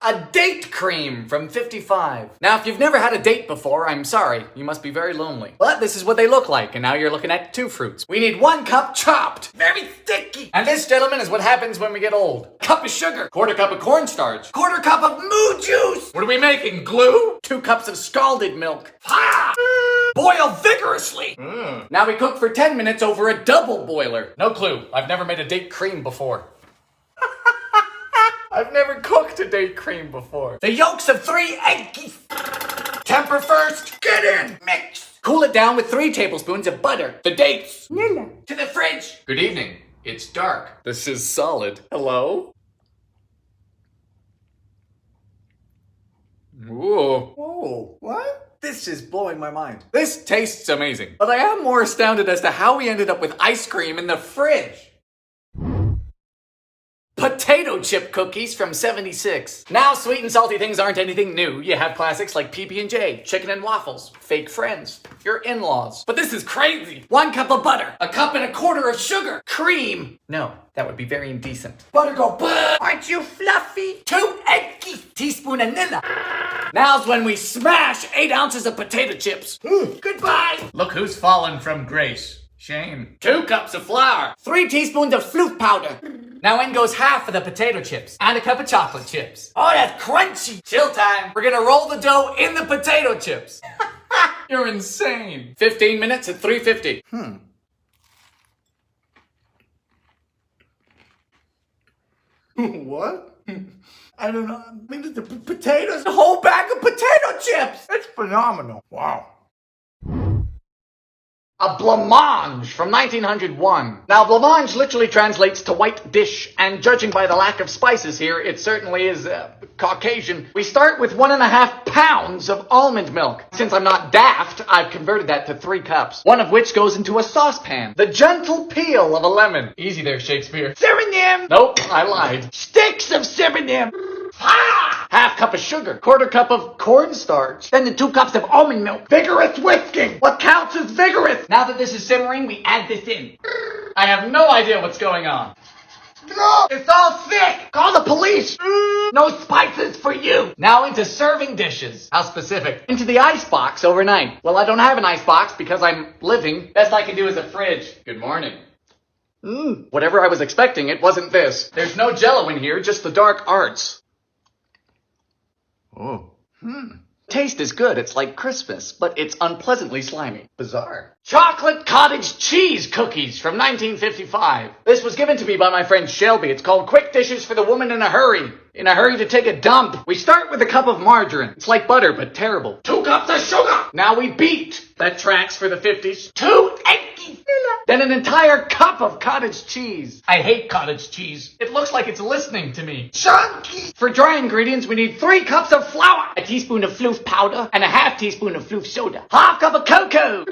A date cream from 55. Now, if you've never had a date before, I'm sorry. You must be very lonely. But this is what they look like, and now you're looking at 2 fruits. We need 1 cup chopped. Very sticky. And this, gentlemen, is what happens when we get old. Cup of sugar. 1/4 cup of cornstarch. 1/4 cup of moo juice. What are we making, glue? 2 cups of scalded milk. Ha! Boil vigorously. Now we cook for 10 minutes over a double boiler. No clue. I've never made a date cream before. I've never cooked a date cream before. The yolks of 3 eggs. Temper first. Get in. Mix. Cool it down with 3 tablespoons of butter. The dates. Nilla. To the fridge. Good evening. It's dark. This is solid. Hello? Whoa. Whoa. What? This is blowing my mind. This tastes amazing. But I am more astounded as to how we ended up with ice cream in the fridge. Potato chip cookies from 76. Now sweet and salty things aren't anything new. You have classics like PB&J, chicken and waffles, fake friends, your in-laws. But this is crazy. 1 cup of butter, 1 1/4 cups of sugar, cream. No, that would be very indecent. Butter go, bah! Aren't you fluffy? 2 eggs, teaspoon of vanilla. Now's when we smash 8 ounces of potato chips. Goodbye. Look who's fallen from grace. Shame. 2 cups of flour, 3 teaspoons of flute powder. Now in goes half of the potato chips and a cup of chocolate chips. Oh, that's crunchy. Chill time. We're gonna roll the dough in the potato chips. You're insane. 15 minutes at 350. What? I don't know. I mean, the potatoes. A whole bag of potato chips. It's phenomenal. Wow. A blancmange from 1901. Now, blancmange literally translates to white dish, and judging by the lack of spices here, it certainly is Caucasian. We start with 1.5 pounds of almond milk. Since I'm not daft, I've converted that to 3 cups, one of which goes into a saucepan. The gentle peel of a lemon. Easy there, Shakespeare. Synonym! Nope, I lied. Sticks of synonym! Ah! 1/2 cup of sugar, 1/4 cup of cornstarch, then the 2 cups of almond milk. Vigorous whisking. What counts as vigorous? Now that this is simmering, we add this in. I have no idea what's going on. No, it's all thick. Call the police. No spices for you. Now into serving dishes. How specific? Into the ice box overnight. Well, I don't have an ice box because I'm living. Best I can do is a fridge. Good morning. Whatever I was expecting, it wasn't this. There's no jello in here, just the dark arts. Oh. Taste is good. It's like Christmas, but it's unpleasantly slimy. Bizarre. Chocolate cottage cheese cookies from 1955. This was given to me by my friend Shelby. It's called Quick Dishes for the Woman in a Hurry. In a hurry to take a dump. We start with a cup of margarine. It's like butter, but terrible. 2 cups of sugar. Now we beat. That tracks for the 50s. 2 eggs. Then an entire cup of cottage cheese. I hate cottage cheese. It looks like it's listening to me. Chunky. For dry ingredients, we need 3 cups of flour, a teaspoon of floof powder, and a 1/2 teaspoon of floof soda. 1/2 cup of cocoa.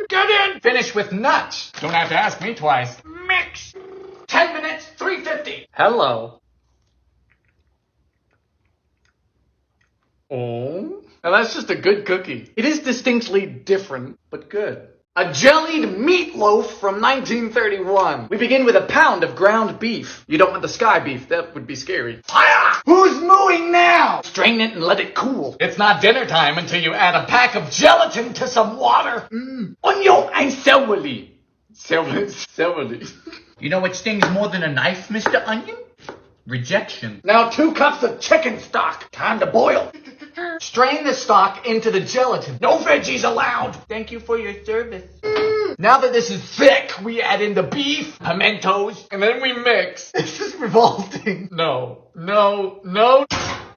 Get in. Finish with nuts. Don't have to ask me twice. Mix. 10 minutes, 350. Hello. Oh. Now that's just a good cookie. It is distinctly different, but good. A jellied meatloaf from 1931. We begin with 1 pound of ground beef. You don't want the sky beef, that would be scary. Fire! Who's mooing now? Strain it and let it cool. It's not dinner time until you add a pack of gelatin to some water. Onion and celery. Celery. You know what stings more than a knife, Mr. Onion? Rejection. Now 2 cups of chicken stock. Time to boil. Strain the stock into the gelatin. No veggies allowed. Thank you for your service. Now that this is thick, we add in the beef, pimentos, and then we mix. This is revolting. No.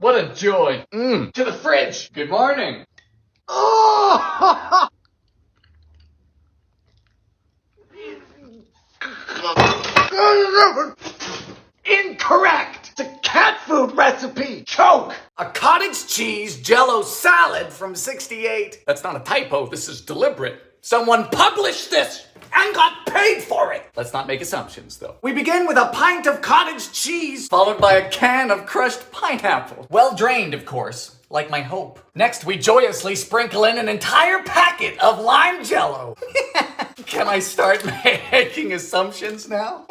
What a joy. To the fridge. Good morning. Oh! Incorrect. It's a cat food recipe. Choke. A cottage cheese jello salad from 68. That's not a typo. This is deliberate. Someone published this and got paid for it. Let's not make assumptions, though. We begin with a pint of cottage cheese, followed by a can of crushed pineapple. Well drained, of course. Like my hope. Next, we joyously sprinkle in an entire packet of lime jello. Can I start making assumptions now?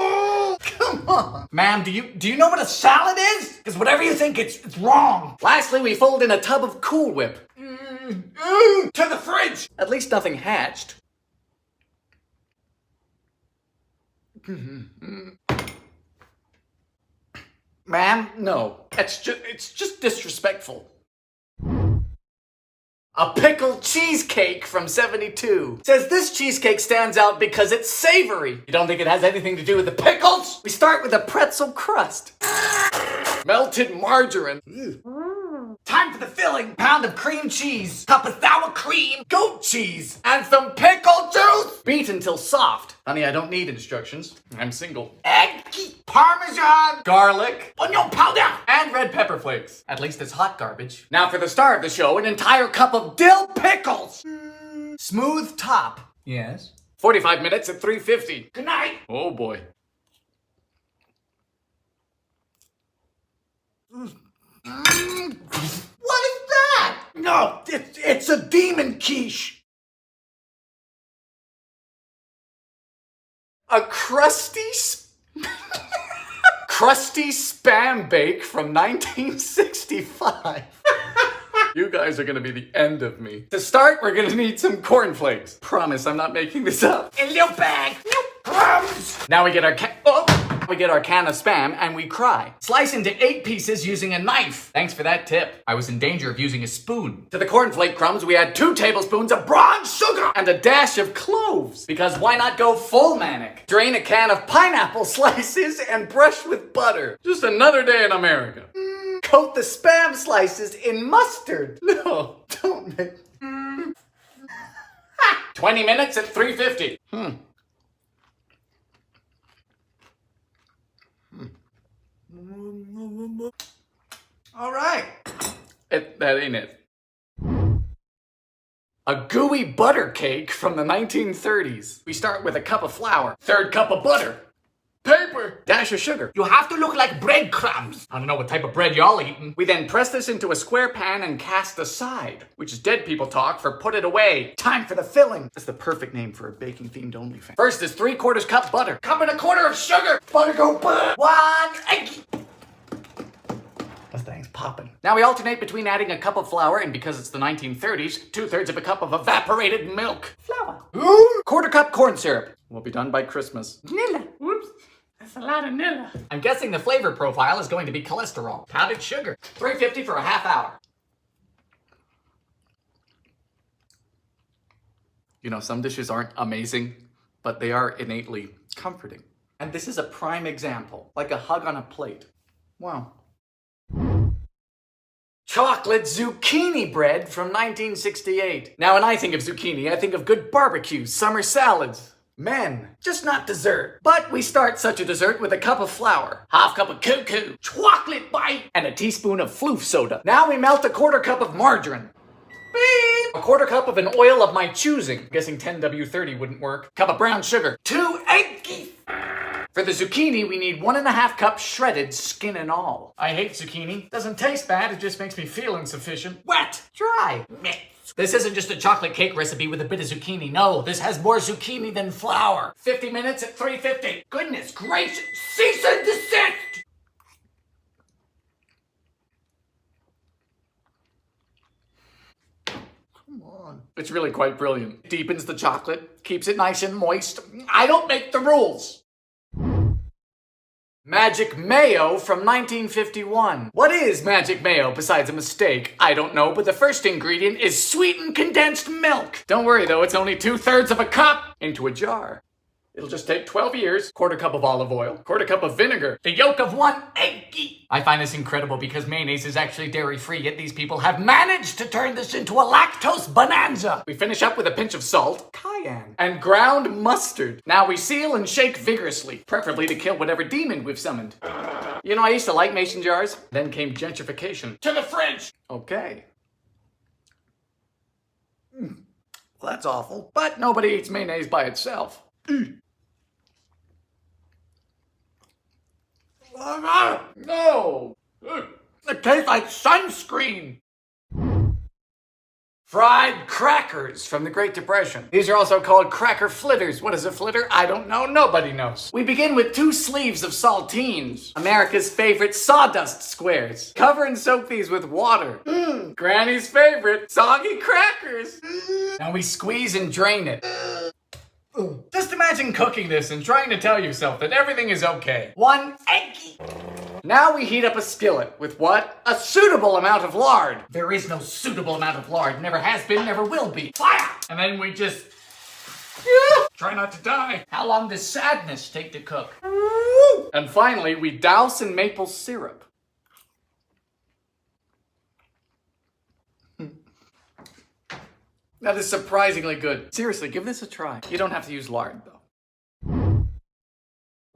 Come on. Ma'am, do you know what a salad is? Because whatever you think, it's wrong. Lastly, we fold in a tub of Cool Whip. To the fridge. At least nothing hatched. Ma'am, no. It's just disrespectful. A pickled cheesecake from 72. Says this cheesecake stands out because it's savory. You don't think it has anything to do with the pickles? We start with a pretzel crust. Melted margarine. Time for the filling. Pound of cream cheese. Cup of sour cream. Goat cheese. And some pickle juice. Beat until soft. Honey, I don't need instructions. I'm single. Egg. Parmesan. Garlic. Onion powder. And red pepper flakes. At least it's hot garbage. Now for the star of the show, an entire cup of dill pickles. Smooth top. Yes. 45 minutes at 350. Good night. Oh boy. What is that? No, it's a demon quiche. A crusty spam bake from 1965. You guys are gonna be the end of me. To start, we're gonna need some cornflakes. Promise, I'm not making this up. A little bag, no crumbs. Now we get our can of Spam and we cry. Slice into 8 pieces using a knife. Thanks for that tip. I was in danger of using a spoon. To the cornflake crumbs, we add 2 tablespoons of brown sugar and a dash of cloves. Because why not go full manic? Drain a can of pineapple slices and brush with butter. Just another day in America. Coat the Spam slices in mustard. No, don't make... 20 minutes at 350. All right. That ain't it. A gooey butter cake from the 1930s. We start with a cup of flour, 3rd cup of butter, paper, dash of sugar. You have to look like breadcrumbs. I don't know what type of bread y'all eating. We then press this into a square pan and cast aside, which is dead people talk for put it away. Time for the filling. That's the perfect name for a baking themed OnlyFans. First is 3/4 cup butter, 1 1/4 of sugar. Butter go butter. 1 egg. This thing's popping. Now we alternate between adding a cup of flour and, because it's the 1930s, 2/3 of a cup of evaporated milk. Flour. 1/4 cup corn syrup. We'll be done by Christmas. Nilla. Whoops. That's a lot of Nilla. I'm guessing the flavor profile is going to be cholesterol. Powdered sugar. 350 for a half hour. You know, some dishes aren't amazing, but they are innately comforting. And this is a prime example. Like a hug on a plate. Wow. Chocolate zucchini bread from 1968. Now, when I think of zucchini, I think of good barbecues, summer salads. Men, just not dessert. But we start such a dessert with a cup of flour, 1/2 cup of cuckoo, chocolate bite, and a teaspoon of floof soda. Now we melt a 1/4 cup of margarine. Beep. A 1/4 cup of an oil of my choosing. I'm guessing 10W30 wouldn't work. Cup of brown sugar. 2 eggs. For the zucchini, we need 1½ cup shredded, skin and all. I hate zucchini. Doesn't taste bad, it just makes me feel insufficient. Wet. Dry. Mix. This isn't just a chocolate cake recipe with a bit of zucchini. No, this has more zucchini than flour. 50 minutes at 350. Goodness gracious. Cease and desist! Come on. It's really quite brilliant. It deepens the chocolate, keeps it nice and moist. I don't make the rules. Magic mayo from 1951. What is magic mayo besides a mistake? I don't know, but the first ingredient is sweetened condensed milk. Don't worry though, it's only 2/3 of a cup into a jar. It'll just take 12 years. 1/4 cup of olive oil, 1/4 cup of vinegar, the yolk of 1 egg. I find this incredible because mayonnaise is actually dairy-free, yet these people have managed to turn this into a lactose bonanza. We finish up with a pinch of salt, cayenne, and ground mustard. Now we seal and shake vigorously, preferably to kill whatever demon we've summoned. You know, I used to like mason jars. Then came gentrification. To the fridge! Okay. Well, that's awful. But nobody eats mayonnaise by itself. No! It tastes like sunscreen! Fried crackers from the Great Depression. These are also called cracker flitters. What is a flitter? I don't know. Nobody knows. We begin with 2 sleeves of saltines. America's favorite sawdust squares. Cover and soak these with water. Granny's favorite soggy crackers. Now we squeeze and drain it. Just imagine cooking this and trying to tell yourself that everything is okay. 1 eggy. Now we heat up a skillet with what? A suitable amount of lard. There is no suitable amount of lard. Never has been, never will be. Fire! And then we just... try not to die. How long does sadness take to cook? And finally, we douse in maple syrup. That is surprisingly good. Seriously, give this a try. You don't have to use lard, though.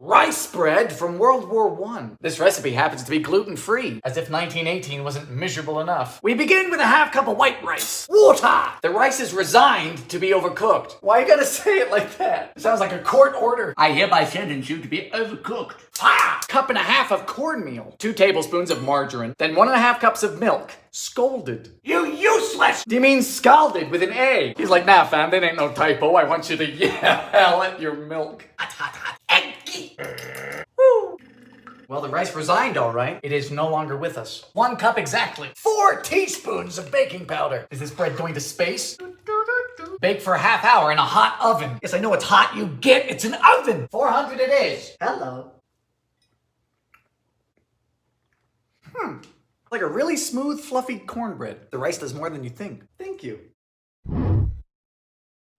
Rice bread from World War I. This recipe happens to be gluten-free, as if 1918 wasn't miserable enough. We begin with a half cup of white rice. Water! The rice is resigned to be overcooked. Why you gotta say it like that? It sounds like a court order. I hereby sentence you to be overcooked. Fire! Cup and a half of cornmeal. 2 tablespoons of margarine. Then 1.5 cups of milk. Scalded. You useless! Do you mean scalded with an A? He's like, nah fam, that ain't no typo. I want you to yell at your milk. Well, the rice resigned all right. It is no longer with us. 1 cup exactly. 4 teaspoons of baking powder. Is this bread going to space? Bake for a half hour in a hot oven. Yes, I know it's hot, you get, it's an oven. 400 it is. Hello. Like a really smooth, fluffy cornbread. The rice does more than you think. Thank you.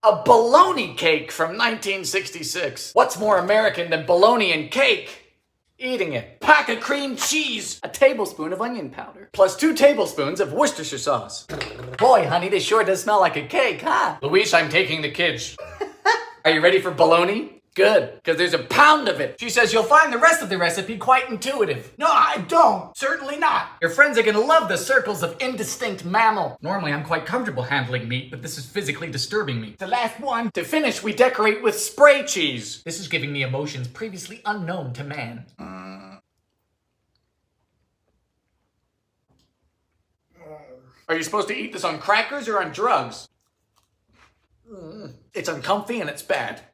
A bologna cake from 1966. What's more American than bologna and cake? Eating it. Pack of cream cheese. A tablespoon of onion powder. Plus 2 tablespoons of Worcestershire sauce. Boy, honey, this sure does smell like a cake, huh? Luis, I'm taking the kids. Are you ready for bologna? Good, because there's a pound of it. She says you'll find the rest of the recipe quite intuitive. No, I don't. Certainly not. Your friends are gonna love the circles of indistinct mammal. Normally, I'm quite comfortable handling meat, but this is physically disturbing me. The last one. To finish, we decorate with spray cheese. This is giving me emotions previously unknown to man. Are you supposed to eat this on crackers or on drugs? It's uncomfy and it's bad.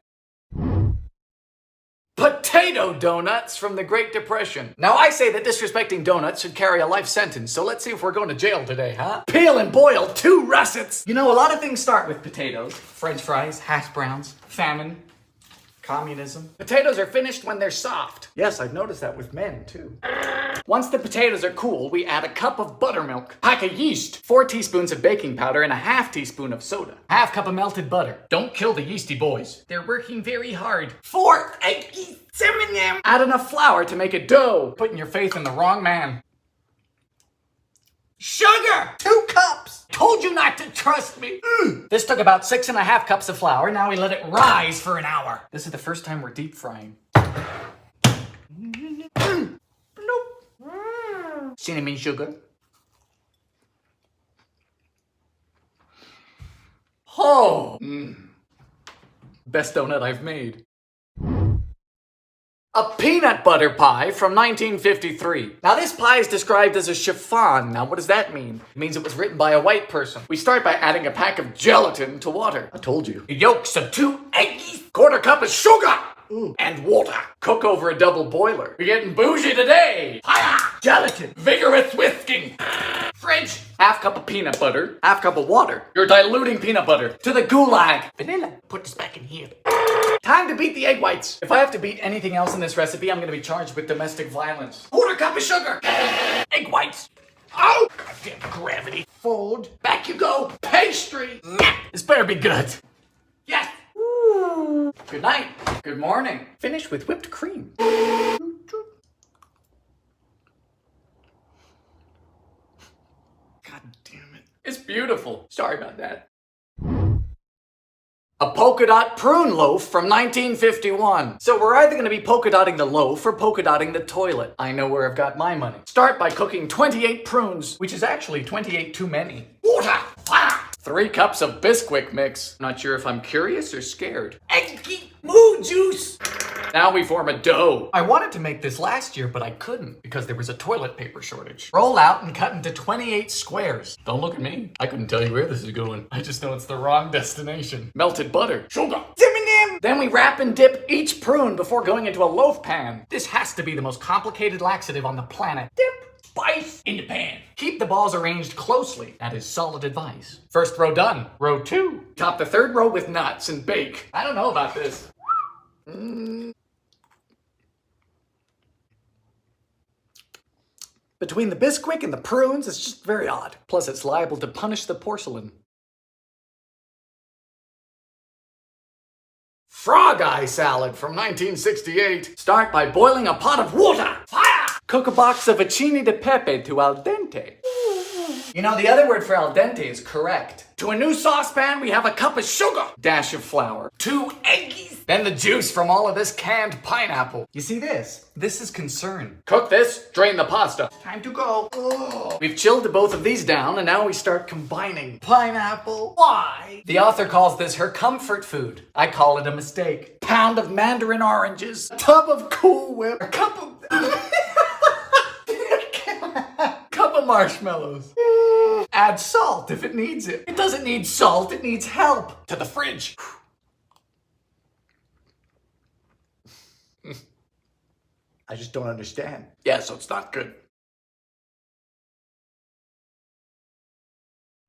Potato donuts from the Great Depression. Now I say that disrespecting donuts should carry a life sentence, so let's see if we're going to jail today, huh? Peel and boil 2 russets. You know, a lot of things start with potatoes. French fries, hash browns, famine, communism. Potatoes are finished when they're soft. Yes, I've noticed that with men, too. Once the potatoes are cool, we add a cup of buttermilk, pack of yeast, 4 teaspoons of baking powder, and a half teaspoon of soda. Half cup of melted butter. Don't kill the yeasty boys. They're working very hard. 4 eggs. Add enough flour to make a dough. Putting your faith in the wrong man. Sugar! 2 cups! Told you not to trust me. This took about 6.5 cups of flour. Now we let it rise for an hour. This is the first time we're deep frying. Cinnamon sugar. Oh! Best donut I've made. A peanut butter pie from 1953. Now this pie is described as a chiffon. Now what does that mean? It means it was written by a white person. We start by adding a pack of gelatin to water. I told you. The yolks of 2 eggs. 1/4 cup of sugar. And water. Cook over a double boiler. We're getting bougie today. Fire! Gelatin. Vigorous whisking. Fridge. Half cup of peanut butter. Half cup of water. You're diluting peanut butter. To the gulag. Vanilla. Put this back in here. Time to beat the egg whites. If I have to beat anything else in this recipe, I'm going to be charged with domestic violence. 1/4 cup of sugar. Egg whites. Oh! Goddamn gravity. Fold. Back you go. Pastry. This better be good. Yes. Good night. Good morning. Finish with whipped cream. God damn it. It's beautiful. Sorry about that. A polka dot prune loaf from 1951. So we're either going to be polka dotting the loaf or polka dotting the toilet. I know where I've got my money. Start by cooking 28 prunes, which is actually 28 too many. Water! Fire! 3 cups of Bisquick mix. Not sure if I'm curious or scared. Eggy moo juice! Now we form a dough. I wanted to make this last year, but I couldn't because there was a toilet paper shortage. Roll out and cut into 28 squares. Don't look at me. I couldn't tell you where this is going. I just know it's the wrong destination. Melted butter. Sugar. Then we wrap and dip each prune before going into a loaf pan. This has to be the most complicated laxative on the planet. Dip, spice, in the pan. Keep the balls arranged closely. That is solid advice. First row done. Row 2. Top the third row with nuts and bake. I don't know about this. Between the Bisquick and the prunes, it's just very odd. Plus, it's liable to punish the porcelain. Frog eye salad from 1968. Start by boiling a pot of water. Fire! Cook a box of acini de pepe to al dente. You know, the other word for al dente is correct. To a new saucepan, we have a cup of sugar, dash of flour, 2 eggies, then the juice from all of this canned pineapple. You see this? This is concern. Cook this, drain the pasta. Time to go. Oh. We've chilled both of these down, and now we start combining. Pineapple. Why? The author calls this her comfort food. I call it a mistake. Pound of mandarin oranges, a tub of Cool Whip, a cup of... cup of marshmallows. Add salt if it needs it. It doesn't need salt, it needs help. To the fridge. I just don't understand. Yeah, so it's not good.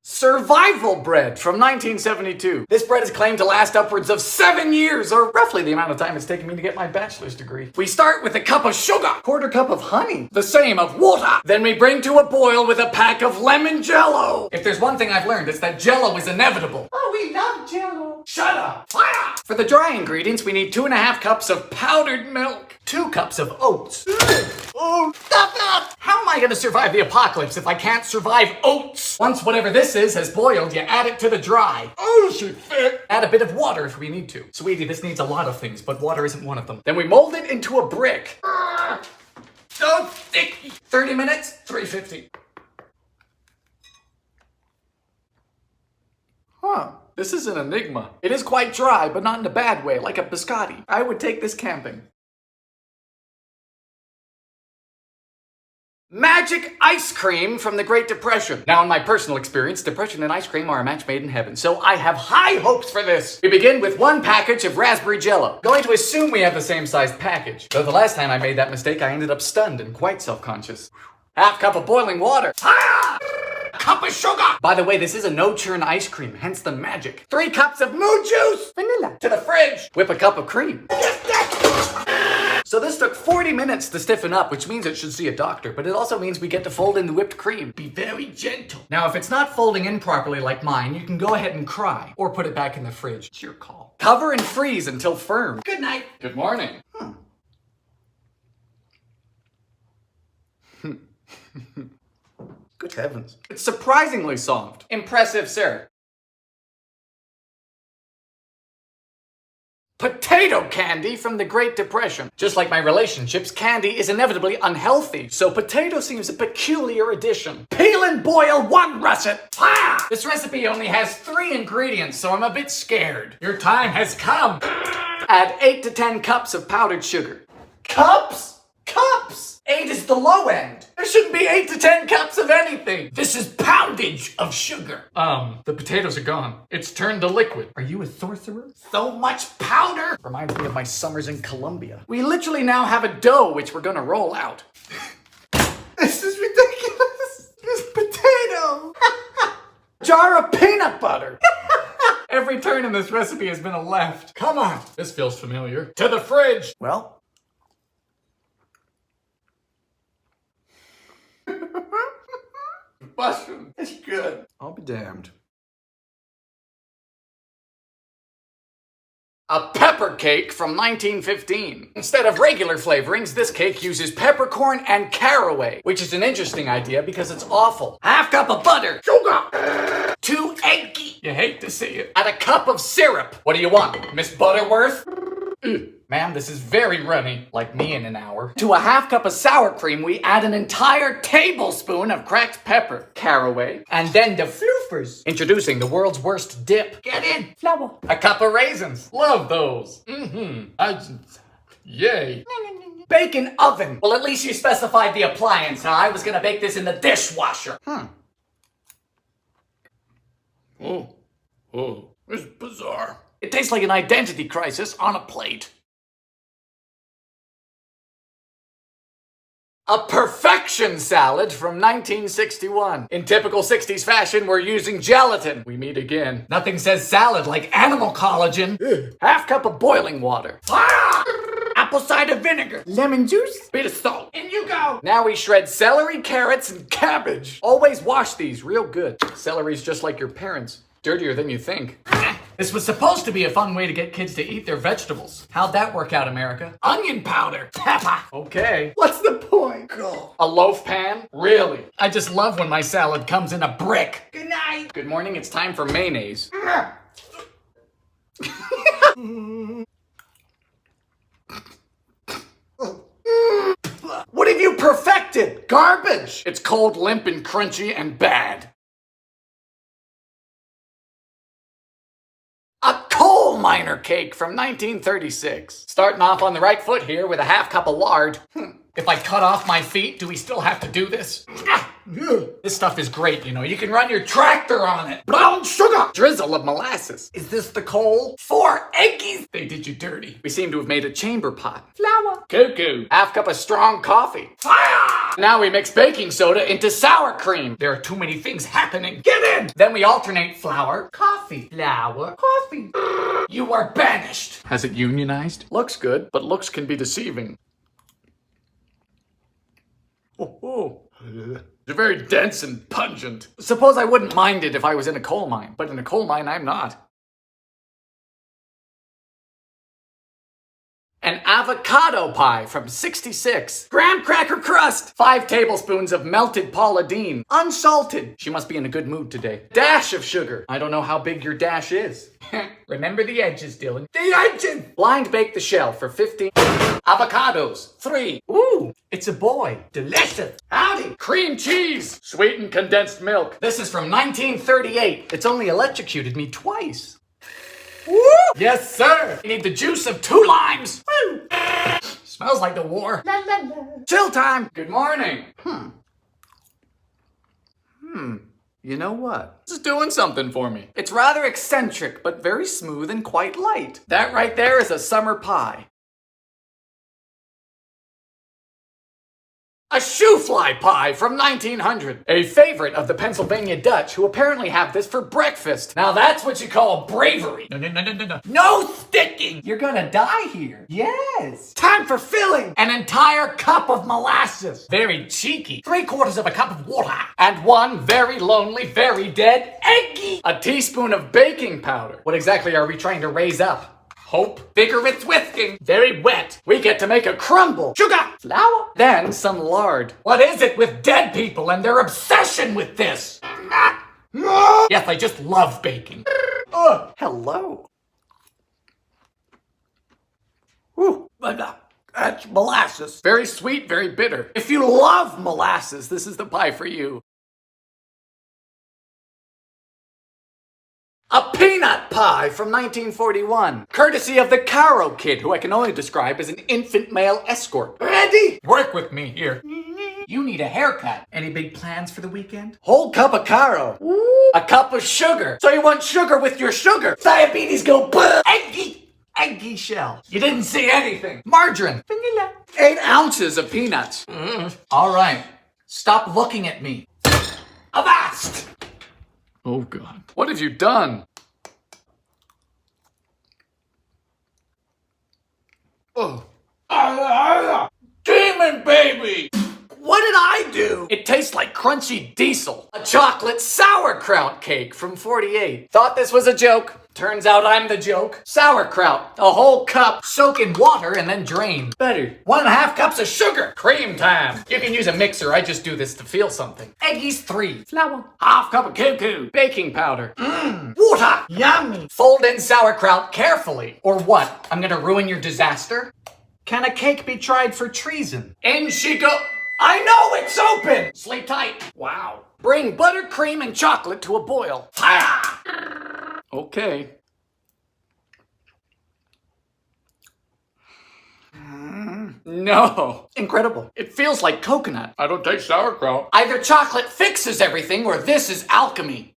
Survival bread from 1972. This bread is claimed to last upwards of 7 years, or roughly the amount of time it's taken me to get my bachelor's degree. We start with a cup of sugar, quarter cup of honey, the same of water. Then we bring to a boil with a pack of lemon jello. If there's one thing I've learned, it's that jello is inevitable. Oh, we love jello. Shut up. Fire! For the dry ingredients, we need 2.5 cups of powdered milk, 2 cups of oats. Oh, stop that! How am I gonna survive the apocalypse if I can't survive oats? Once whatever this is has boiled, you add it to the dry. Oh, she fit! Add a bit of water if we need to. Sweetie, this needs a lot of things, but water isn't one of them. Then we mold it into a brick. So thick! 30 minutes, 350. Huh. This is an enigma. It is quite dry, but not in a bad way, like a biscotti. I would take this camping. Magic ice cream from the Great Depression. Now, in my personal experience, depression and ice cream are a match made in heaven, so I have high hopes for this. We begin with 1 package of raspberry jello. Going to assume we have the same sized package. Though the last time I made that mistake, I ended up stunned and quite self-conscious. Half cup of boiling water. Ah! Cup of sugar. By the way, this is a no-churn ice cream, hence the magic. 3 cups of moo juice. Vanilla. To the fridge. Whip a cup of cream. So this took 40 minutes to stiffen up, which means it should see a doctor, but it also means we get to fold in the whipped cream. Be very gentle. Now, if it's not folding in properly like mine, you can go ahead and cry, or put it back in the fridge. It's your call. Cover and freeze until firm. Good night. Good morning. Good heavens. It's surprisingly soft. Impressive, sir. Potato candy from the Great Depression. Just like my relationships, candy is inevitably unhealthy, so potato seems a peculiar addition. Peel and boil 1 russet. Ah! This recipe only has 3 ingredients, so I'm a bit scared. Your time has come. Add 8 to 10 cups of powdered sugar. Cups? Cups! 8 is the low end. There shouldn't be 8 to 10 cups of anything. This is poundage of sugar. The potatoes are gone. It's turned to liquid. Are you a sorcerer? So much powder. Reminds me of my summers in Colombia. We literally now have a dough which we're gonna roll out. This is ridiculous. This potato. Jar of peanut butter. Every turn in this recipe has been a left. Come on. This feels familiar. To the fridge. Well. Mushroom. It's good. I'll be damned. A pepper cake from 1915. Instead of regular flavorings, this cake uses peppercorn and caraway, which is an interesting idea because it's awful. Half cup of butter. Sugar. 2 eggy. You hate to see it. Add a cup of syrup. What do you want, Miss Butterworth? Ma'am, this is very runny, like me in an hour. To a half cup of sour cream, we add an entire tablespoon of cracked pepper, caraway, and then the floofers. Introducing the world's worst dip. Get in. Flour. A cup of raisins. Love those. Yay. Bacon oven. Well, at least you specified the appliance, huh? I was gonna bake this in the dishwasher. Oh, it's bizarre. It tastes like an identity crisis on a plate. A perfection salad from 1961. In typical 60s fashion, we're using gelatin. We meet again. Nothing says salad like animal collagen. Half cup of boiling water. Apple cider vinegar. Lemon juice. Bit of salt. In you go. Now we shred celery, carrots, and cabbage. Always wash these real good. Celery's just like your parents. Dirtier than you think. This was supposed to be a fun way to get kids to eat their vegetables. How'd that work out, America? Onion powder. Pepper. Okay. What's the point? Go. A loaf pan? Really? I just love when my salad comes in a brick. Good night. Good morning. It's time for mayonnaise. What have you perfected? Garbage. It's cold, limp, and crunchy, and bad. A coal miner cake from 1936. Starting off on the right foot here with a half cup of lard. If I cut off my feet, do we still have to do this? This stuff is great, you know. You can run your tractor on it. Brown sugar. Drizzle of molasses. Is this the coal? 4 eggies. They did you dirty. We seem to have made a chamber pot. Flour. Cuckoo. Half cup of strong coffee. Fire. Now we mix baking soda into sour cream. There are too many things happening. Get in. Then we alternate flour, coffee, flour, coffee. You are banished. Has it unionized? Looks good, but looks can be deceiving. They're very dense and pungent. Suppose I wouldn't mind it if I was in a coal mine, but in a coal mine I'm not. An avocado pie from 66. Graham cracker crust. 5 tablespoons of melted Paula Deen. Unsalted. She must be in a good mood today. Dash of sugar. I don't know how big your dash is. Remember the edges, Dylan. The edges! Blind bake the shell for 15. Avocados. 3. Ooh, it's a boy. Delicious. Howdy. Cream cheese. Sweetened condensed milk. This is from 1938. It's only electrocuted me twice. Woo! Yes, sir. You need the juice of 2 limes. Woo! Smells like the war. La, la, la. Chill time. Good morning. You know what? This is doing something for me. It's rather eccentric, but very smooth and quite light. That right there is a summer pie. A shoe-fly pie from 1900. A favorite of the Pennsylvania Dutch who apparently have this for breakfast. Now that's what you call bravery. No. No sticking! You're gonna die here. Yes. Time for filling. An entire cup of molasses. Very cheeky. 3/4 of a cup of water. And 1 very lonely, very dead eggie. A teaspoon of baking powder. What exactly are we trying to raise up? Hope. Figure it's whisking. Very wet. We get to make a crumble. Sugar. Flour. Then some lard. What is it with dead people and their obsession with this? Yes, I just love baking. Hello. Ooh, that's molasses. Very sweet, very bitter. If you love molasses, this is the pie for you. A peanut pie from 1941, courtesy of the Caro Kid, who I can only describe as an infant male escort. Ready? Work with me here. You need a haircut. Any big plans for the weekend? Whole cup of Caro. A cup of sugar. So you want sugar with your sugar. Diabetes go buh. Eggy shell. You didn't see anything. Margarine. Vanilla. 8 ounces of peanuts. All right. Stop looking at me. Avast! Oh, God. What have you done? Oh. Demon baby! What did I do? It tastes like crunchy diesel. A chocolate sauerkraut cake from 48. Thought this was a joke. Turns out I'm the joke. Sauerkraut. A whole cup. Soak in water and then drain. Better. 1.5 cups of sugar. Cream time. You can use a mixer. I just do this to feel something. Eggies 3. Flour. Half cup of cuckoo. Baking powder. Water. Yummy. Fold in sauerkraut carefully. Or what? I'm gonna ruin your disaster? Can a cake be tried for treason? In she go. I know it's open! Sleep tight. Wow. Bring buttercream and chocolate to a boil. Fire! Okay. No. Incredible. It feels like coconut. I don't taste sauerkraut. Either chocolate fixes everything or this is alchemy.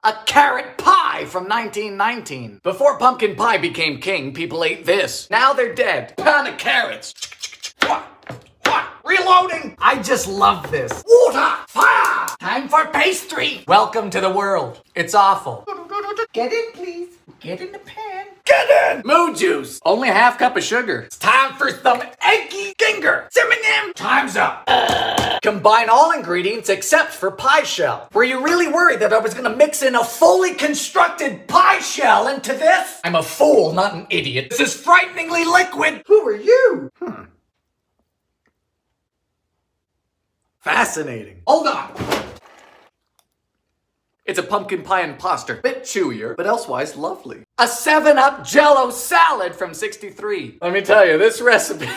A carrot pie from 1919. Before pumpkin pie became king, people ate this. Now they're dead. Pound of carrots. Reloading! I just love this. Water! Fire! Time for pastry! Welcome to the world. It's awful. Get in, please. Get in the pan. Get in! Moo juice. Only a half cup of sugar. It's time for some eggy ginger. Simming. Time's up. Combine all ingredients except for pie shell. Were you really worried that I was gonna mix in a fully constructed pie shell into this? I'm a fool, not an idiot. This is frighteningly liquid. Who are you? Fascinating. Hold on. It's a pumpkin pie imposter. Bit chewier, but elsewise lovely. A 7-Up Jell-O salad from '63. Let me tell you, this recipe...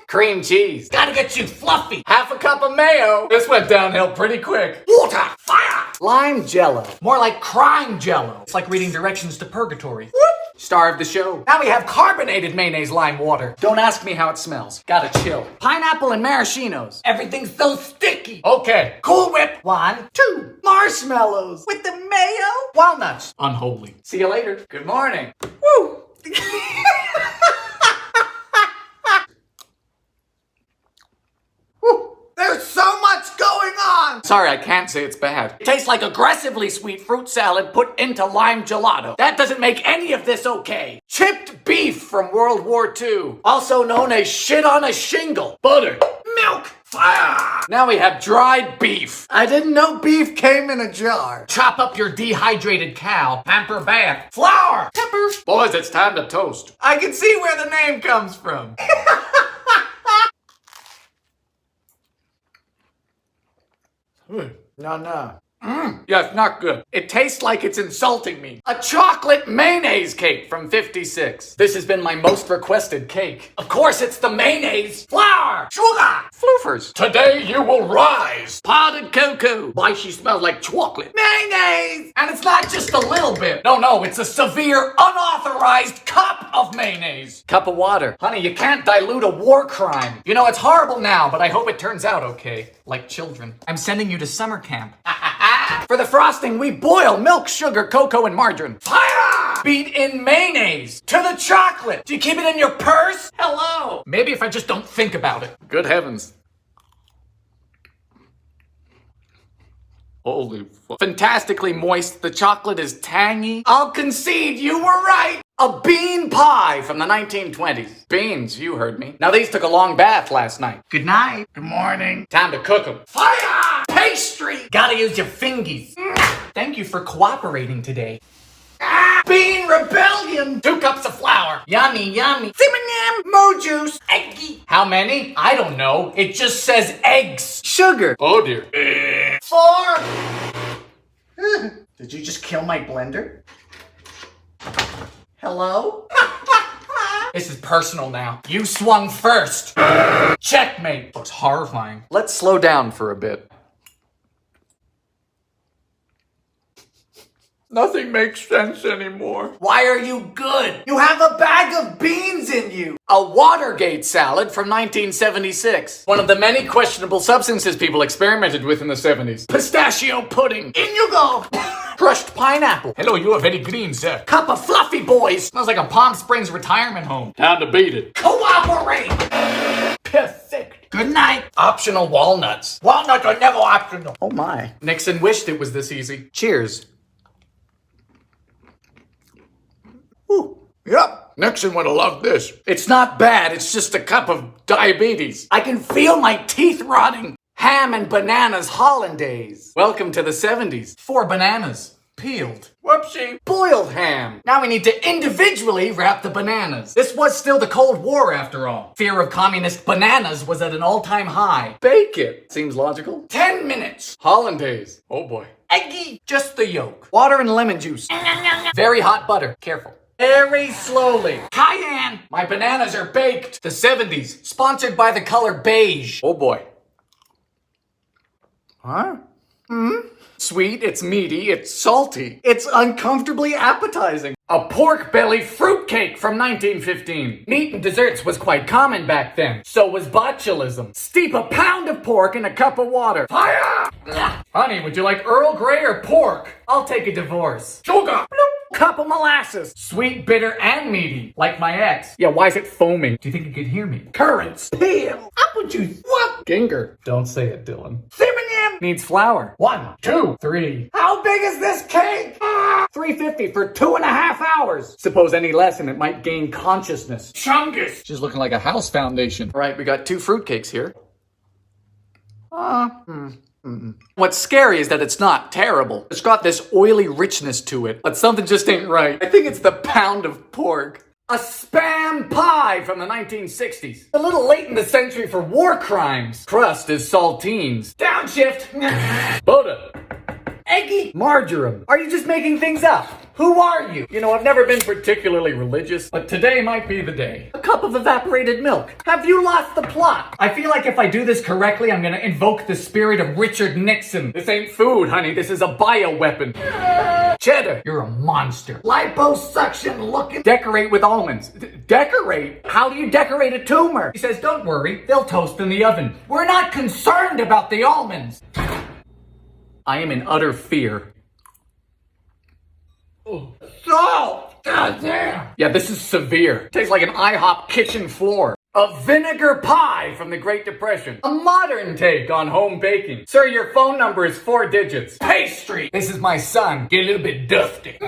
Cream cheese. Gotta get you fluffy. Half a cup of mayo. This went downhill pretty quick. Water. Fire. Lime Jell-O. More like crime Jell-O. It's like reading directions to purgatory. Whoop. Star of the show. Now we have carbonated mayonnaise lime water. Don't ask me how it smells. Gotta chill. Pineapple and maraschinos. Everything's so sticky. Okay. Cool Whip. 1, 2. Marshmallows. With the mayo. Walnuts. Unholy. See you later. Good morning. Woo. There's so much going on! Sorry, I can't say it's bad. It tastes like aggressively sweet fruit salad put into lime gelato. That doesn't make any of this okay. Chipped beef from World War II. Also known as shit on a shingle. Butter. Milk. Fire! Now we have dried beef. I didn't know beef came in a jar. Chop up your dehydrated cow. Pamper bath. Flour. Pepper. Boys, it's time to toast. I can see where the name comes from. No. Yeah, it's not good. It tastes like it's insulting me. A chocolate mayonnaise cake from '56. This has been my most requested cake. Of course, it's the mayonnaise. Flour. Sugar. Floofers. Today you will rise. Potted cocoa. Why she smells like chocolate. Mayonnaise. And it's not just a little bit. No, it's a severe, unauthorized cup of mayonnaise. Cup of water. Honey, you can't dilute a war crime. You know, it's horrible now, but I hope it turns out okay. Like children. I'm sending you to summer camp. For the frosting, we boil milk, sugar, cocoa, and margarine. Fire! Beat in mayonnaise to the chocolate. Do you keep it in your purse? Hello. Maybe if I just don't think about it. Good heavens. Holy fuck. Fantastically moist. The chocolate is tangy. I'll concede you were right. A bean pie from the 1920s. Beans, you heard me. Now these took a long bath last night. Good night. Good morning. Time to cook them. Fire! Pastry! Gotta use your fingies. Thank you for cooperating today. Bean rebellion! 2 cups of flour. Yummy. Simming Moo juice. Eggy. How many? I don't know. It just says eggs. Sugar. Oh dear. 4. Did you just kill my blender? Hello? This is personal now. You swung first. Checkmate. Looks horrifying. Let's slow down for a bit. Nothing makes sense anymore. Why are you good? You have a bag of beans in you. A Watergate salad from 1976. One of the many questionable substances people experimented with in the 70s. Pistachio pudding. In you go. Crushed pineapple. Hello, you are very green, sir. Cup of fluffy boys. Smells like a Palm Springs retirement home. Time to beat it. Cooperate. Perfect. Good night. Optional walnuts. Walnuts are never optional. Oh my. Nixon wished it was this easy. Cheers. Ooh, yep. Nixon would have loved this. It's not bad, it's just a cup of diabetes. I can feel my teeth rotting. Ham and bananas hollandaise. Welcome to the 70s. 4 bananas. Peeled. Whoopsie. Boiled ham. Now we need to individually wrap the bananas. This was still the Cold War after all. Fear of communist bananas was at an all-time high. Bake it. Seems logical. 10 minutes. Hollandaise. Oh boy. Eggy. Just the yolk. Water and lemon juice. Very hot butter. Careful. Very slowly. Cayenne. My bananas are baked. The 70s. Sponsored by the color beige. Oh boy. Huh? Sweet, it's meaty, it's salty, it's uncomfortably appetizing. A pork belly fruitcake from 1915. Meat and desserts was quite common back then. So was botulism. Steep a pound of pork in a cup of water. Fire! Honey, would you like Earl Grey or pork? I'll take a divorce. Sugar! Cup of molasses. Sweet, bitter, and meaty. Like my ex. Yeah, why is it foaming? Do you think you could hear me? Currants. Peel. Apple juice. What? Ginger. Don't say it, Dylan. Cinnamon. Needs flour. 1, 2, 3. How big is this cake? $3.50 for 2.5 hours. Suppose any less and it might gain consciousness. Chungus. She's looking like a house foundation. All right, we got 2 fruitcakes here. What's scary is that it's not terrible. It's got this oily richness to it, but something just ain't right. I think it's the pound of pork. A spam pie from the 1960s. A little late in the century for war crimes. Crust is saltines. Downshift. Butter. Eggy. Marjoram. Are you just making things up? Who are you? You know, I've never been particularly religious, but today might be the day. A cup of evaporated milk. Have you lost the plot? I feel like if I do this correctly, I'm gonna invoke the spirit of Richard Nixon. This ain't food, honey. This is a bioweapon. Cheddar. You're a monster. Liposuction looking. Decorate with almonds. Decorate? How do you decorate a tumor? He says, don't worry. They'll toast in the oven. We're not concerned about the almonds. I am in utter fear. Oh. Salt! God damn! Yeah, this is severe. Tastes like an IHOP kitchen floor. A vinegar pie from the Great Depression. A modern take on home baking. Sir, your phone number is 4 digits. Pastry! This is my son. Get a little bit dusty.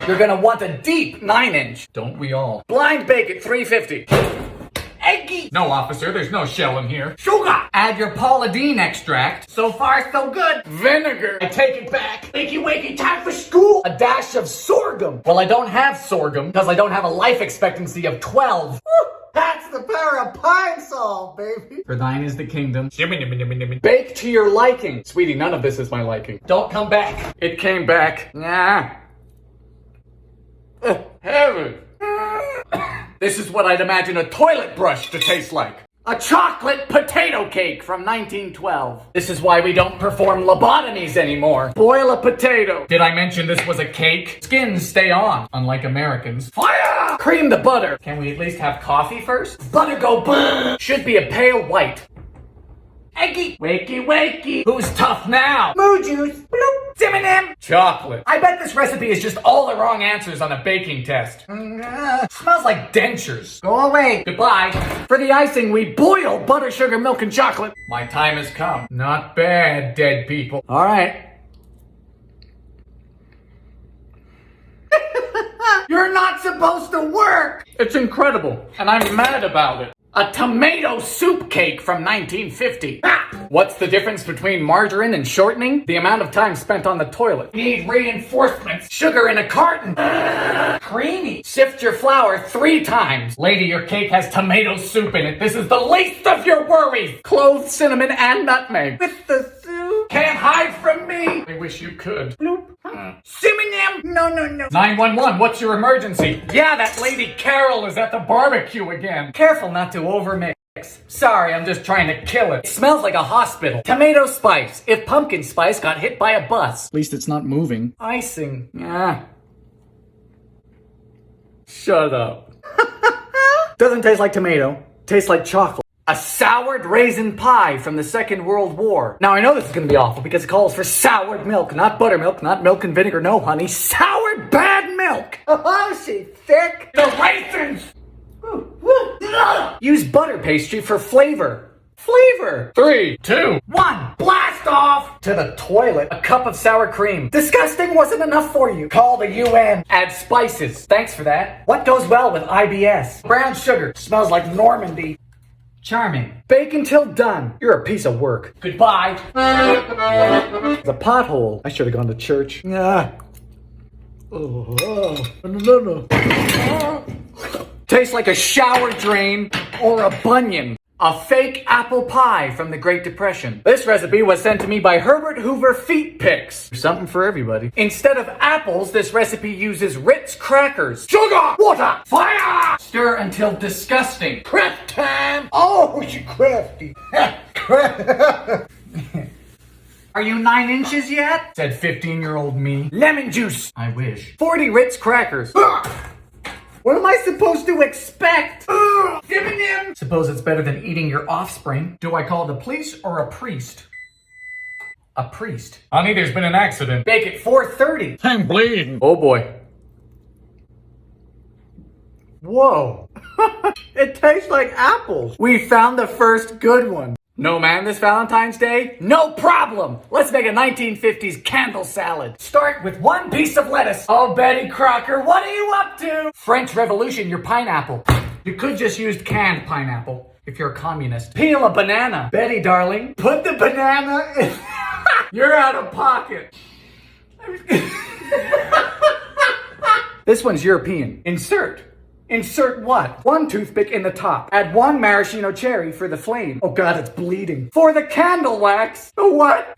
You're gonna want a deep 9-inch. Don't we all? Blind bake at $3.50. Eggy! No, officer, there's no shell in here. Sugar! Add your Paula Deen extract. So far, so good. Vinegar! I take it back. Wakey, wakey, time for school! A dash of sorghum. Well, I don't have sorghum, because I don't have a life expectancy of 12. That's the power of pine salt, baby. For thine is the kingdom. Bake to your liking. Sweetie, none of this is my liking. Don't come back. It came back. Nah. Heaven. This is what I'd imagine a toilet brush to taste like. A chocolate potato cake from 1912. This is why we don't perform lobotomies anymore. Boil a potato. Did I mention this was a cake? Skins stay on, unlike Americans. Fire! Cream the butter. Can we at least have coffee first? Butter go boom. Should be a pale white. Eggy. Wakey, wakey. Who's tough now? Moo juice. Bloop. Cinnamon. Chocolate. I bet this recipe is just all the wrong answers on a baking test. Smells like dentures. Go away. Goodbye. For the icing, we boil butter, sugar, milk, and chocolate. My time has come. Not bad, dead people. All right. You're not supposed to work. It's incredible, and I'm mad about it. A tomato soup cake from 1950. What's the difference between margarine and shortening? The amount of time spent on the toilet. Need reinforcements. Sugar in a carton. Creamy. Sift your flour 3 times. Lady, your cake has tomato soup in it. This is the least of your worries. Cloves, cinnamon, and nutmeg. With the soup. Can't hide from me. I wish you could. Bloop. Cinnamon. No. 911, what's your emergency? Yeah, that lady Carol is at the barbecue again. Careful not to overmix. Sorry, I'm just trying to kill it. It smells like a hospital. Tomato spice. If pumpkin spice got hit by a bus. At least it's not moving. Icing. Shut up. Doesn't taste like tomato. Tastes like chocolate. A soured raisin pie from the Second World War. Now, I know this is gonna be awful because it calls for soured milk, not buttermilk, not milk and vinegar. No, honey. Soured bad milk. Oh, she's thick. The raisins. Use butter pastry for flavor. 3, 2, 1. Blast off! To the toilet. A cup of sour cream. Disgusting wasn't enough for you. Call the UN. Add spices. Thanks for that. What goes well with IBS? Brown sugar. Smells like Normandy. Charming. Bake until done. You're a piece of work. Goodbye. The pothole. I should have gone to church. No. Tastes like a shower drain or a bunion. A fake apple pie from the Great Depression. This recipe was sent to me by Herbert Hoover Feet Picks. Something for everybody. Instead of apples, this recipe uses Ritz crackers. Sugar! Water! Fire! Stir until disgusting. Craft time! Oh, you crafty. Are you 9 inches yet? Said 15-year-old me. Lemon juice. I wish. 40 Ritz crackers. What am I supposed to expect? Suppose it's better than eating your offspring. Do I call the police or a priest? A priest. Honey, there's been an accident. Bake it 4:30. I'm bleeding. Oh boy. Whoa. It tastes like apples. We found the first good one. No man this Valentine's Day? No problem. Let's make a 1950s candle salad. Start with 1 piece of lettuce. Oh, Betty Crocker, what are you up to? French Revolution, your pineapple. You could just use canned pineapple if you're a communist. Peel a banana. Betty, darling, put the banana in. You're out of pocket. This one's European. Insert. Insert what? 1 toothpick in the top. Add 1 maraschino cherry for the flame. Oh God, it's bleeding. For the candle wax. The what?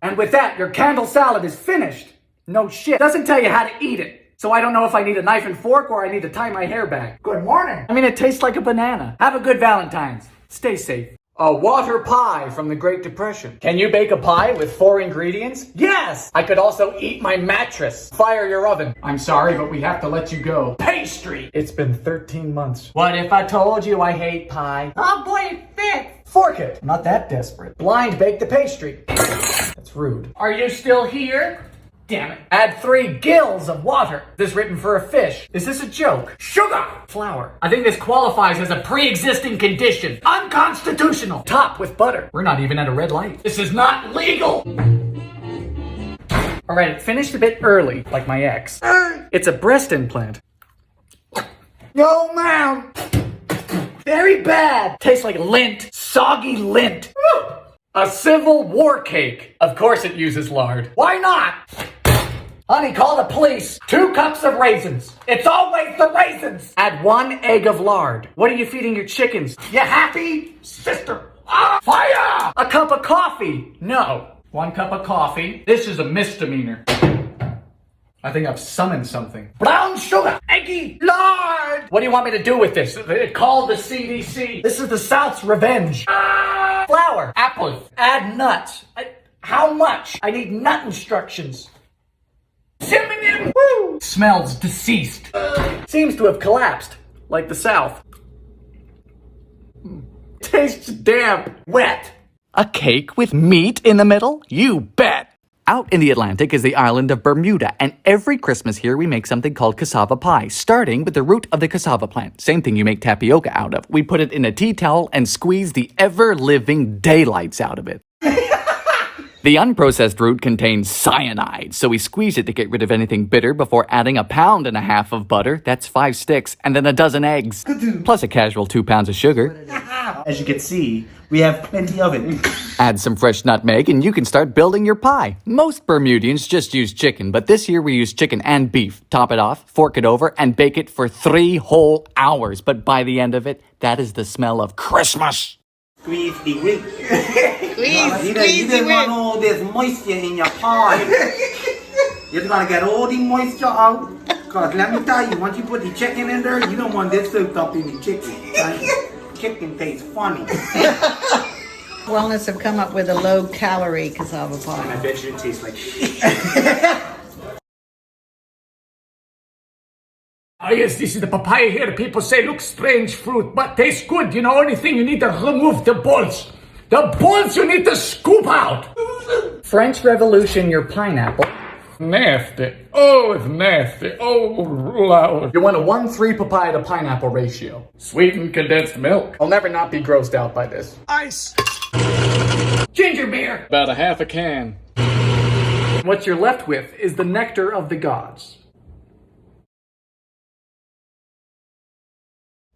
And with that, your candle salad is finished. No shit. Doesn't tell you how to eat it. So I don't know if I need a knife and fork or I need to tie my hair back. Good morning. I mean, it tastes like a banana. Have a good Valentine's. Stay safe. A water pie from the Great Depression. Can you bake a pie with 4 ingredients? Yes! I could also eat my mattress. Fire your oven. I'm sorry, but we have to let you go. Pastry! It's been 13 months. What if I told you I hate pie? Oh boy, it fits! Fork it. I'm not that desperate. Blind bake the pastry. That's rude. Are you still here? Damn it. Add 3 gills of water. This is written for a fish. Is this a joke? Sugar! Flour. I think this qualifies as a pre-existing condition. Unconstitutional. Top with butter. We're not even at a red light. This is not legal. Alright, it finished a bit early, like my ex. It's a breast implant. No, ma'am. Very bad. Tastes like lint. Soggy lint. A Civil War cake. Of course it uses lard. Why not? Honey, call the police. 2 cups of raisins. It's always the raisins. Add 1 egg of lard. What are you feeding your chickens? You happy? Sister. Ah, fire! A cup of coffee. No. 1 cup of coffee. This is a misdemeanor. I think I've summoned something. Brown sugar. Eggy. Lard. What do you want me to do with this? Call the CDC. This is the South's revenge. Flour. Apples. Add nuts. How much? I need nut instructions. Cinnamon. Woo! Smells deceased. Seems to have collapsed, like the South. Tastes damp. Wet. A cake with meat in the middle? You bet. Out in the Atlantic is the island of Bermuda, and every Christmas here we make something called cassava pie, starting with the root of the cassava plant. Same thing you make tapioca out of. We put it in a tea towel and squeeze the ever-living daylights out of it. The unprocessed root contains cyanide, so we squeeze it to get rid of anything bitter before adding 1.5 pounds of butter, that's 5 sticks, and then a dozen eggs, plus a casual 2 pounds of sugar. As you can see, we have plenty of it. Add some fresh nutmeg and you can start building your pie. Most Bermudians just use chicken, but this year we use chicken and beef. Top it off, fork it over, and bake it for 3 whole hours. But by the end of it, that is the smell of Christmas. Squeeze the wick. Squeeze You didn't want all this moisture in your pie. You're gonna get all the moisture out. Cause let me tell you, once you put the chicken in there, you don't want this soaked up in the chicken. Chicken tastes funny. Wellness have come up with a low-calorie cassava I pie. bet you it tastes like shit. Oh yes, this is the papaya here. People say looks strange fruit, but tastes good. You know, only thing you need to remove the bolts. The bolts you need to scoop out. French Revolution, your pineapple. Nasty. Oh, it's nasty. Oh, Lord. You want a 1:3 papaya to pineapple ratio. Sweetened condensed milk. I'll never not be grossed out by this. Ice. Ginger beer. About a half a can. What you're left with is the nectar of the gods.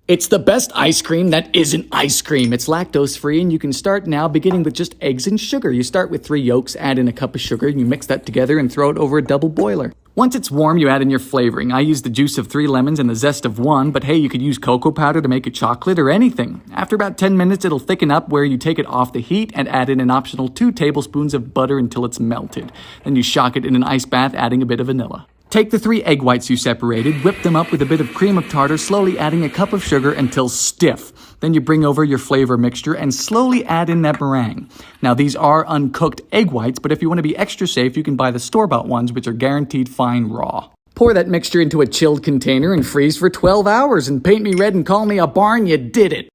It's the best ice cream that isn't ice cream. It's lactose-free, and you can start now beginning with just eggs and sugar. You start with 3 yolks, add in a cup of sugar, and you mix that together and throw it over a double boiler. Once it's warm, you add in your flavoring. I use the juice of 3 lemons and the zest of 1, but hey, you could use cocoa powder to make it chocolate or anything. After about 10 minutes, it'll thicken up where you take it off the heat and add in an optional 2 tablespoons of butter until it's melted. Then you shock it in an ice bath, adding a bit of vanilla. Take the 3 egg whites you separated, whip them up with a bit of cream of tartar, slowly adding a cup of sugar until stiff. Then you bring over your flavor mixture and slowly add in that meringue. Now these are uncooked egg whites, but if you want to be extra safe, you can buy the store-bought ones, which are guaranteed fine raw. Pour that mixture into a chilled container and freeze for 12 hours and paint me red and call me a barn, you did it.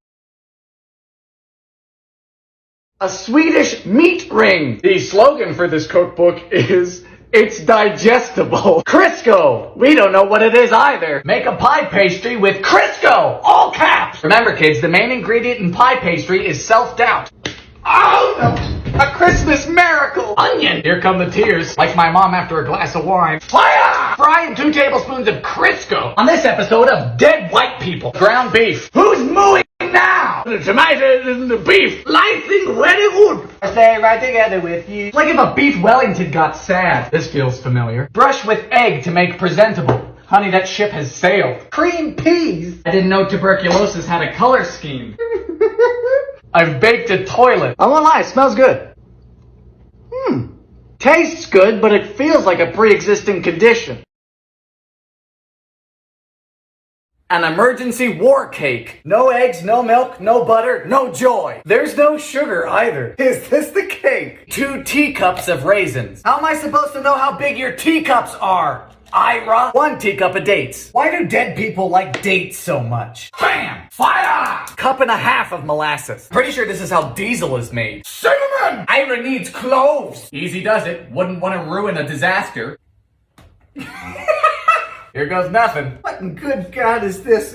A Swedish meat ring. The slogan for this cookbook is, "It's digestible." Crisco. We don't know what it is either. Make a pie pastry with Crisco. All caps. Remember, kids, the main ingredient in pie pastry is self-doubt. Oh, no. A Christmas miracle. Onion. Here come the tears. Like my mom after a glass of wine. Fire! Fry in 2 tablespoons of Crisco. On this episode of Dead White People. Ground beef. Who's mooing now? The tomatoes and the beef. Lysing very good. I stay right together with you. It's like if a beef Wellington got sad. This feels familiar. Brush with egg to make presentable. Honey, that ship has sailed. Cream peas. I didn't know tuberculosis had a color scheme. I've baked a toilet. I won't lie, it smells good. Tastes good, but it feels like a pre-existing condition. An emergency war cake. No eggs, no milk, no butter, no joy. There's no sugar either. Is this the cake? 2 teacups of raisins. How am I supposed to know how big your teacups are? Ira? 1 teacup of dates. Why do dead people like dates so much? Bam! Fire! 1.5 cups of molasses. Pretty sure this is how diesel is made. Cinnamon! Ira needs cloves. Easy does it. Wouldn't want to ruin a disaster. Here goes nothing. What in good God is this?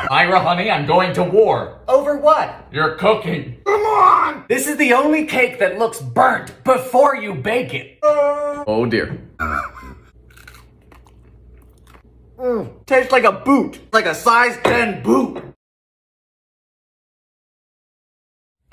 Ira, honey, I'm going to war. Over what? Your cooking. Come on! This is the only cake that looks burnt before you bake it. Oh dear. Tastes like a boot. Like a size 10 boot.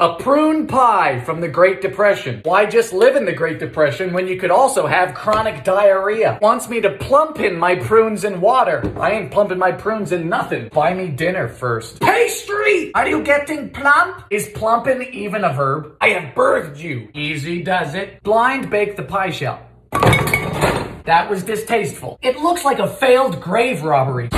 A prune pie from the Great Depression. Why just live in the Great Depression when you could also have chronic diarrhea? Wants me to plump in my prunes in water. I ain't plumping my prunes in nothing. Buy me dinner first. Pastry! Are you getting plump? Is plumping even a verb? I have birthed you. Easy does it. Blind bake the pie shell. That was distasteful. It looks like a failed grave robbery.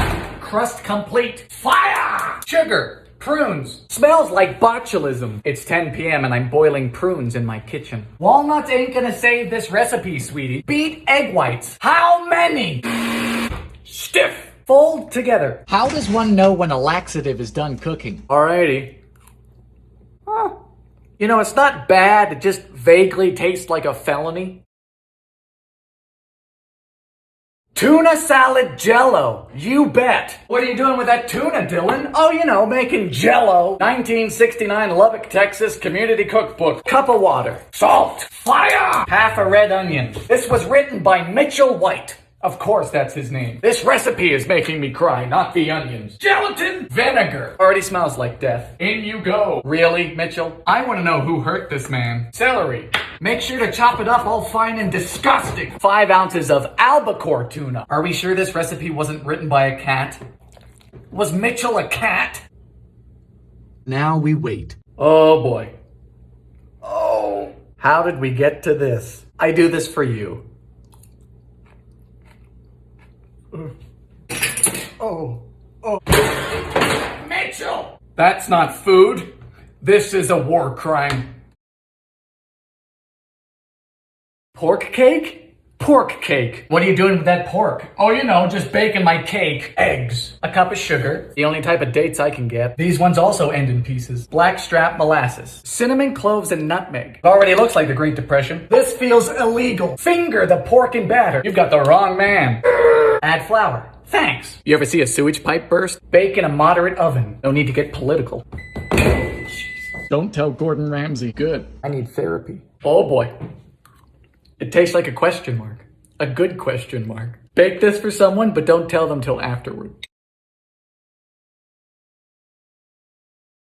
Crust complete. Fire! Sugar. Prunes. Smells like botulism. It's 10 p.m. and I'm boiling prunes in my kitchen. Walnuts ain't gonna save this recipe, sweetie. Beat egg whites. How many? Stiff. Fold together. How does one know when a laxative is done cooking? Alrighty. You know, it's not bad. It just vaguely tastes like a felony. Tuna salad jello. You bet. What are you doing with that tuna, Dylan? Oh, you know, making jello. 1969 Lubbock, Texas Community Cookbook. Cup of water. Salt. Fire. Half a red onion. This was written by Mitchell White. Of course that's his name. This recipe is making me cry, not the onions. Gelatin. Vinegar. Already smells like death. In you go. Really, Mitchell? I want to know who hurt this man. Celery. Make sure to chop it up all fine and disgusting. 5 ounces of albacore tuna. Are we sure this recipe wasn't written by a cat? Was Mitchell a cat? Now we wait. Oh boy. Oh. How did we get to this? I do this for you. Oh. Mitchell! That's not food. This is a war crime. Pork cake? Pork cake. What are you doing with that pork? Oh, you know, just baking my cake. Eggs. A cup of sugar. The only type of dates I can get. These ones also end in pieces. Blackstrap molasses. Cinnamon, cloves, and nutmeg. It already looks like the Great Depression. This feels illegal. Finger the pork and batter. You've got the wrong man. Add flour. Thanks. You ever see a sewage pipe burst? Bake in a moderate oven. No need to get political. Don't tell Gordon Ramsay. Good. I need therapy. Oh boy. It tastes like a question mark. A good question mark. Bake this for someone, but don't tell them till afterward.